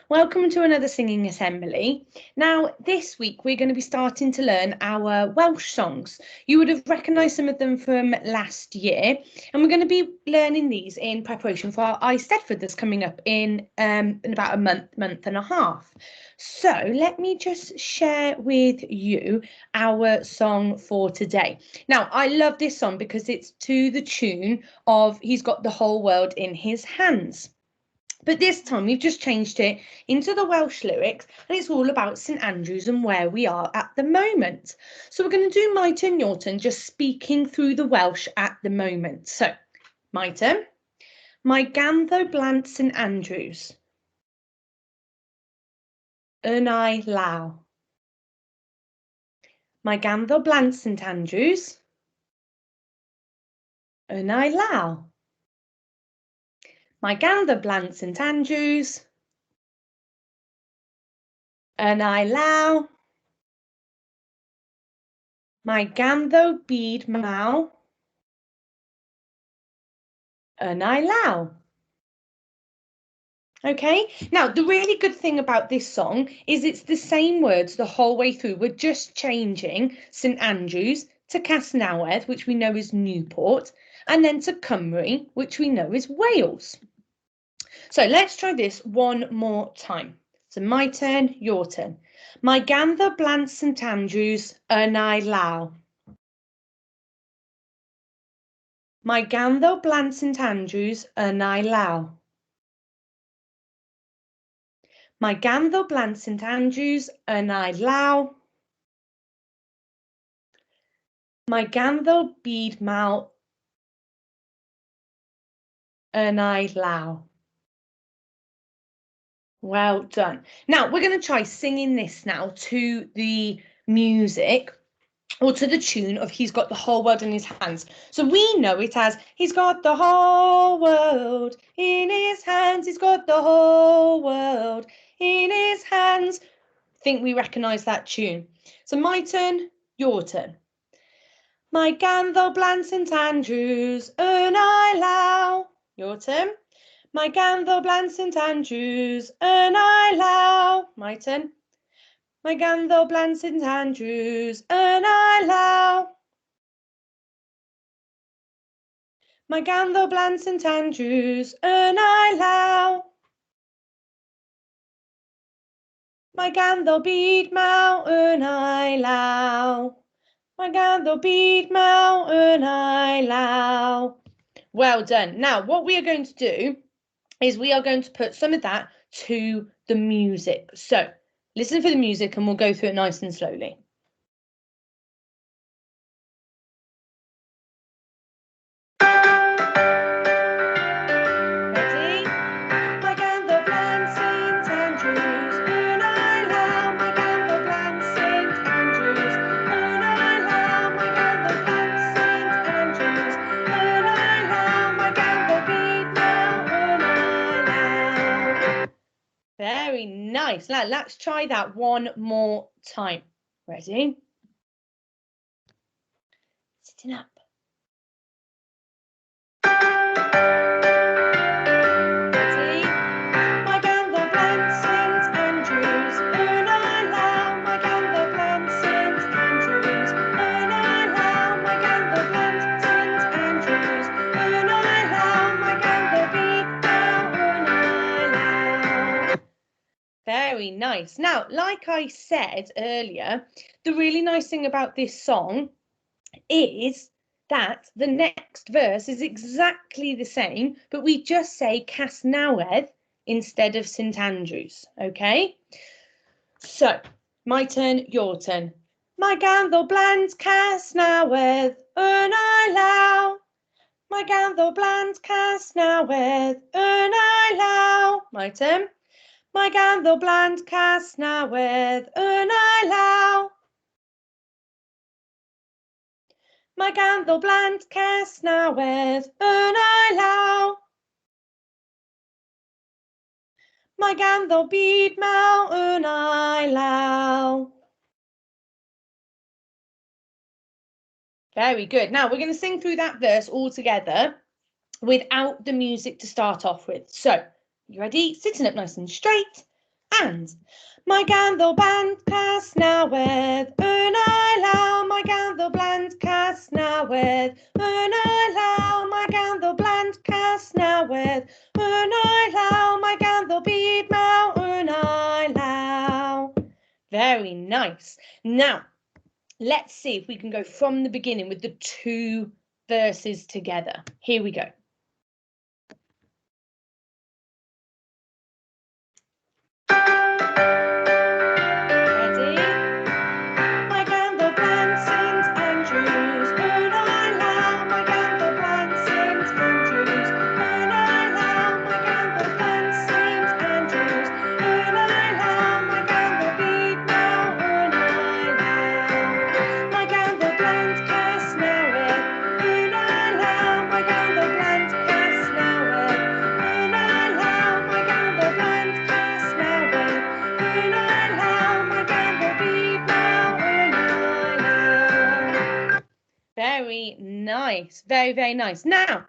Welcome to another singing assembly. Now, this week we're going to be starting to learn our Welsh songs. You would have recognised some of them from last year, and we're going to be learning these in preparation for our Eisteddfod that's coming up in about a month and a half. So let me just share with you our song for today. Now, I love this song because it's to the tune of He's Got the Whole World in His Hands. But this time we've just changed it into the Welsh lyrics, and it's all about St Andrews and where we are at the moment. So we're going to do my turn, your turn, just speaking through the Welsh at the moment. So, my turn. Mae ganddo blant St Andrews yn ei law. Mae ganddo blant St Andrews yn ei law. Mae ganddo blant St Andrews yn ei law. Mae ganddo byd maw yn ei law. Okay, now the really good thing about this song is it's the same words the whole way through. We're just changing St Andrews to Casnawedd, which we know is Newport, and then to Cymru, which we know is Wales. So let's try this one more time. So my turn, your turn. Mae ganddo blant St Andrews yn ei law. Mae ganddo blant St Andrews yn ei law. Mae ganddo blant St Andrews yn ei law. Mae ganddo byd maw yn ei law. Well done. Now we're going to try singing this now to the music, or to the tune of He's Got the Whole World in His Hands. So we know it as He's got the whole world in his hands. He's got the whole world in his hands. Think we recognise that tune. So my turn, your turn. Mae ganddo blant St Andrews yn ei law. Your turn. Mae ganddo blant St Andrews yn ei law. My turn. Mae ganddo blant St Andrews yn ei law. Mae ganddo blant St Andrews yn ei law. Mae ganddo byd maw yn ei law. Mae ganddo byd maw yn ei law. Well done. Now, what we are going to do is we are going to put some of that to the music. So, listen for the music and we'll go through it nice and slowly. Very nice. Now, let's try that one more time. Ready? Sitting up. Ready? Mae ganddo blant St Andrews yn ei law. Mae ganddo blant St Andrews yn ei law. Mae ganddo blant St Andrews yn ei law. Mae ganddo byd maw yn ei law. Very nice. Now, like I said earlier, the really nice thing about this song is that the next verse is exactly the same, but we just say Casnawedd instead of St Andrews, okay? So, my turn, your turn. Mae ganddo blant Casnawedd yn ei law. Mae ganddo blant Casnawedd yn ei law. My turn. Mae ganddo blant Casnawedd yn ei law. Mae ganddo blant Casnawedd yn ei law. Mae ganddo byd maw yn ei law. Very good. Now we're going to sing through that verse all together without the music to start off with. So, you ready? Sitting up nice and straight. And mae ganddo blant Casnawedd yn ei law, mae ganddo blant Casnawedd yn ei law, mae ganddo blant Casnawedd yn ei law, mae ganddo byd mawr yn ei law. Very nice. Now, let's see if we can go from the beginning with the 2 verses together. Here we go. Ready? Mae ganddo blant St Andrews yn ei law, mae ganddo blant St Andrews yn ei law, mae ganddo blant St Andrews yn ei law, mae ganddo byd mawr yn ei law. Mae ganddo blant Casnawedd yn ei law, mae ganddo blant Casnawedd yn ei law, mae ganddo blant Casnawedd yn ei law, mae ganddo byd mawr yn ei law. Very nice, very nice. Now,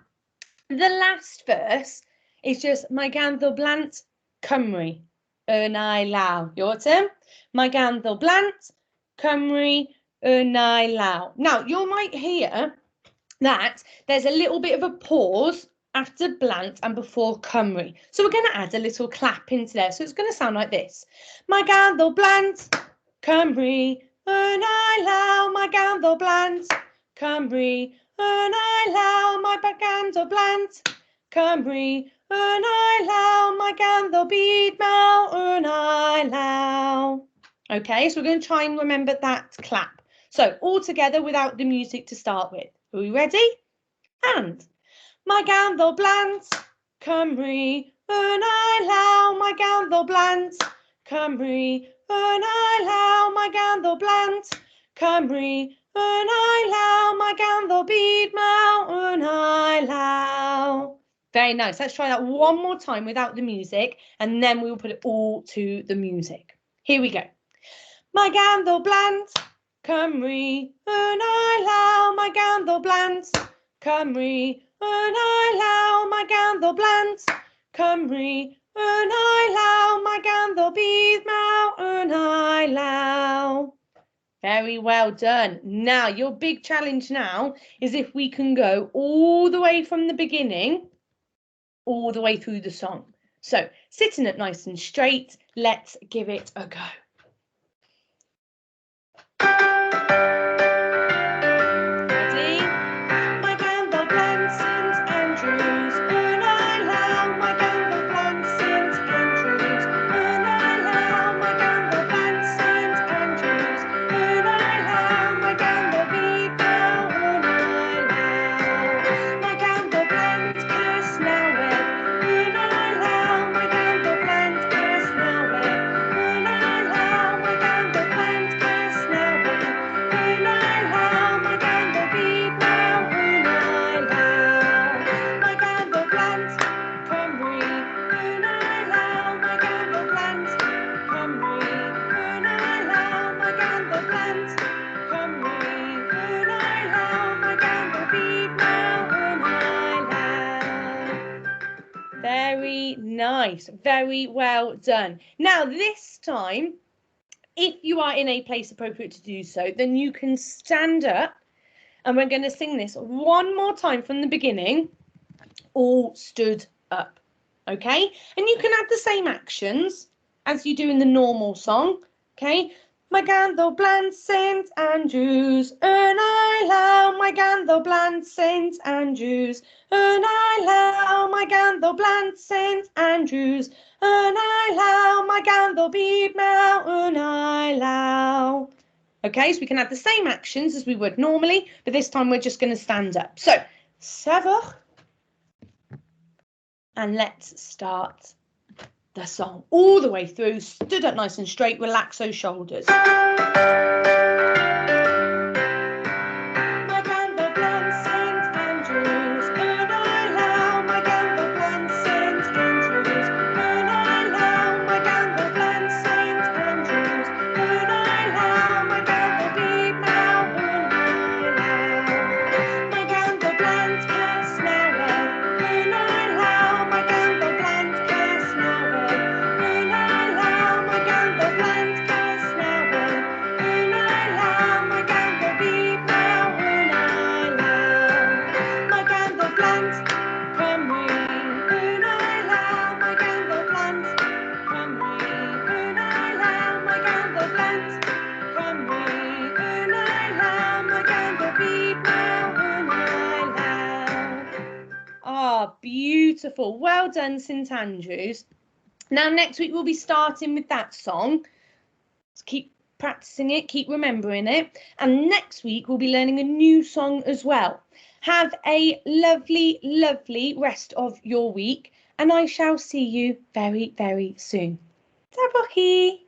the last verse is just mae ganddo blant Cymru yn ei law. Your turn. Mae ganddo blant Cymru yn ei law. Now, you might hear that there's a little bit of a pause after blant and before Cymru. So we're going to add a little clap into there. So it's going to sound like this. Mae ganddo blant Cymru yn ei law, mae ganddo blant Cymru yn ei law, mae ganddo blant Cymru yn ei law, mae ganddo byd mawr yn ei law. Okay, so we're going to try and remember that clap. So all together without the music to start with. Are we ready? And mae ganddo blant Cymru yn ei law, mae ganddo blant Cymru yn ei law, mae ganddo blant Cymru yn ei law, mae ganddo byd mawr yn ei law. Very nice. Let's try that one more time without the music, and then we'll put it all to the music. Here we go. Mae ganddo blant Cymru yn ei law, mae ganddo blant Cymru yn ei law, mae ganddo blant Cymru yn ei law, mae ganddo byd mawr yn ei law. Very well done. Now, your big challenge now is if we can go all the way from the beginning, all the way through the song. So, sitting up nice and straight, let's give it a go. Ready? Mae ganddo blant St Andrews yn ei law, mae ganddo blant St Andrews yn ei law, mae ganddo blant St Andrews yn ei law, mae ganddo byd mawr yn ei law. Mae ganddo blant Casnawedd yn ei law, mae ganddo blant Casnawedd yn ei law, mae ganddo blant Casnawedd yn ei law, mae ganddo byd mawr yn ei law. Mae ganddo blant Cymru yn ei law, mae ganddo blant Cymru yn ei law, mae ganddo blant Cymru yn ei law, mae ganddo byd mawr yn ei law. Very nice, very well done. Now this time, if you are in a place appropriate to do so, then you can stand up and we're going to sing this one more time from the beginning, all stood up, okay? And you can add the same actions as you do in the normal song, okay? Mae ganddo blant St Andrews yn ei law, mae ganddo blant St Andrews yn ei law, mae ganddo blant St Andrews yn ei law, mae ganddo byd mawr yn ei law. Okay, so we can add the same actions as we would normally, but this time we're just going to stand up. So, sefwch, and let's start the song all the way through, stood up nice and straight, relax those shoulders. Mae ganddo blant St Andrews yn ei law, mae ganddo blant St Andrews yn ei law, mae ganddo blant St Andrews yn ei law, mae ganddo byd mawr yn ei law. Mae ganddo blant Casnawedd yn ei law, mae ganddo blant Casnawedd yn ei law, beautiful. Well done, St Andrews. Now, next week we'll be starting with that song. So keep practicing it, keep remembering it. And next week we'll be learning a new song as well. Have a lovely, lovely rest of your week. And I shall see you very, very soon. Ta, Rocky.